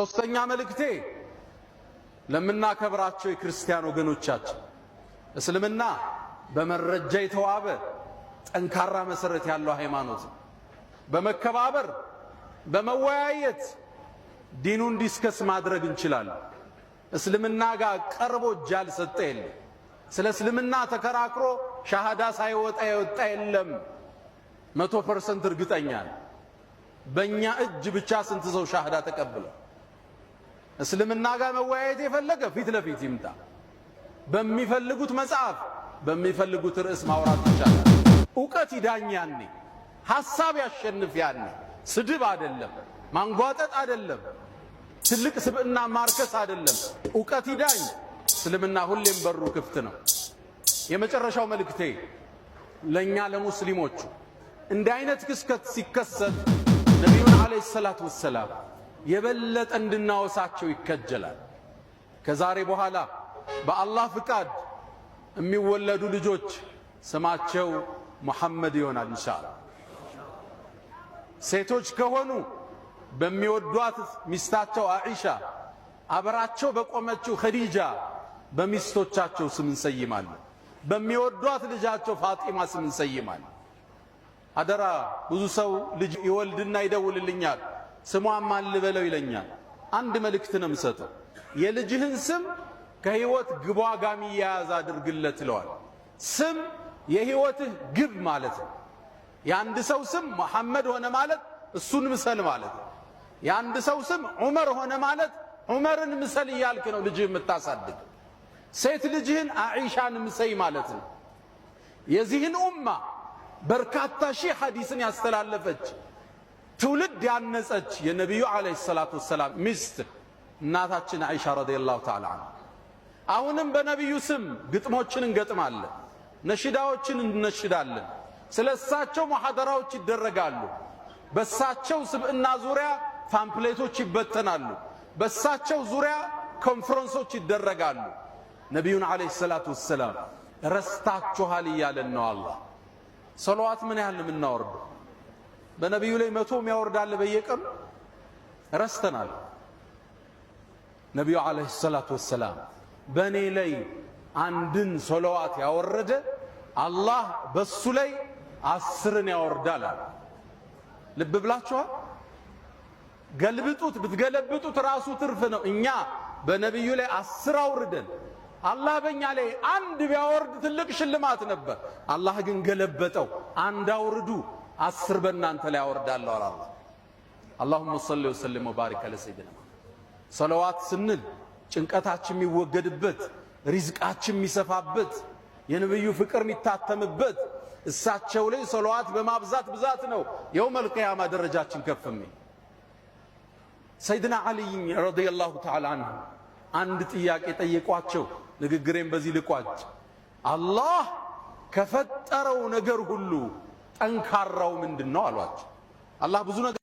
ሶስተኛ መልእክቴ ለምናከብራቸው የክርስቲያን ወገኖቻችን እስልምና በመረጃ የተዋበ ጠንካራ መሰረት ያለው ሃይማኖት በመከባበር በመወያየት ዲኑን ዲስከስ ማድረግ እንችላለን። እስልምና ጋር ቀርቦ ጃል ሰጠ የለም። ስለ እስልምና ተከራክሮ ሻሃዳ ሳይወጣ የወጣ የለም። 100% እርግጠኛ ነኝ። በእኛ እጅ ብቻ ስንት ሰው ሻሃዳ ተቀበለ? እስልምና ጋር መወያየት የፈለገ ፊት ለፊት ይምጣ። በሚፈልጉት መጽሐፍ በሚፈልጉት ርዕስ ማውራት ይቻላል። ዕውቀት ይዳኝ ያኔ፣ ሐሳብ ያሸንፍ ያኔ። ስድብ አይደለም፣ ማንጓጠጥ አይደለም፣ ትልቅ ስብዕና ማርከስ አይደለም። ዕውቀት ይዳኝ። እስልምና ሁሌም በሩ ክፍት ነው። የመጨረሻው መልእክቴ ለኛ ለሙስሊሞቹ እንዲህ አይነት ክስተት ሲከሰት ነቢዩን አለይሂ ሰላቱ ወሰላም የበለጠ እንድናወሳቸው ይከጀላል። ከዛሬ በኋላ በአላህ ፍቃድ የሚወለዱ ልጆች ስማቸው ሙሐመድ ይሆናል ኢንሻአላህ። ሴቶች ከሆኑ በሚወዷት ሚስታቸው አኢሻ፣ አብራቸው በቆመችው ኸዲጃ በሚስቶቻቸው ስም እንሰይማለን። በሚወዷት ልጃቸው ፋጢማ ስም እንሰይማለን። አደራ ብዙ ሰው ልጅ ይወልድና ይደውልልኛል፣ ስሟን ማን ልበለው ይለኛል። አንድ መልእክት ነው የምሰጠው፣ የልጅህን ስም ከህይወት ግቧ ጋር የሚያያዝ አድርግለት ይለዋል። ስም የህይወትህ ግብ ማለት ነው። የአንድ ሰው ስም መሐመድ ሆነ ማለት እሱን ምሰል ማለት ነው። የአንድ ሰው ስም ዑመር ሆነ ማለት ዑመርን ምሰል እያልክ ነው ልጅህ የምታሳድግ። ሴት ልጅህን አኢሻን ምሰይ ማለት ነው። የዚህን ኡማ በርካታ ሺህ ሐዲስን ያስተላለፈች ትውልድ ያነጸች የነቢዩ አለይሂ ሰላቱ ወሰላም ሚስት እናታችን አኢሻ ረዲየላሁ ተዓላ ዐንሃ። አሁንም በነቢዩ ስም ግጥሞችን እንገጥማለን፣ ነሽዳዎችን እንነሽዳለን። ስለ እሳቸው ሙሐደራዎች ይደረጋሉ። በእሳቸው ስብዕና ዙሪያ ፓምፕሌቶች ይበተናሉ። በእሳቸው ዙሪያ ኮንፈረንሶች ይደረጋሉ። ነቢዩን አለይሂ ሰላቱ ወሰላም ረስታችኋል እያለን ነው አላህ። ሰለዋት ምን ያህል የምናወርደው? በነቢዩ ላይ 100 ያወርዳል በየቀኑ። ረስተናል። ነቢዩ አለይሂ ሰላቱ ወሰላም በእኔ ላይ አንድን ሰለዋት ያወረደ አላህ በሱ ላይ 10ን ያወርዳል። ልብ ብላችኋል? ገልብጡት፣ ብትገለብጡት ራሱ ትርፍ ነው። እኛ በነቢዩ ላይ 10 አውርደን አላህ በእኛ ላይ አንድ ቢያወርድ ትልቅ ሽልማት ነበር። አላህ ግን ገለበጠው። አንድ አውርዱ 10 በእናንተ ላይ አወርዳለሁ አለ አላህ። አላሁመ ሰሊ ወሰለም ወባሪክ አለ ሰይድና። ሰለዋት ስንል ጭንቀታችን የሚወገድበት፣ ሪዝቃችን የሚሰፋበት፣ የነብዩ ፍቅር የሚታተምበት፣ እሳቸው ላይ ሰለዋት በማብዛት ብዛት ነው የውመል ቂያማ ደረጃችን ከፍ የሚል። ሰይድና አሊ ረዲየላሁ ተዓላ ዐንሁ አንድ ጥያቄ ጠየቋቸው። ንግግሬን በዚህ ልቋጭ። አላህ ከፈጠረው ነገር ሁሉ ጠንካራው ምንድነው አሏቸው። አላህ ብዙ ነገር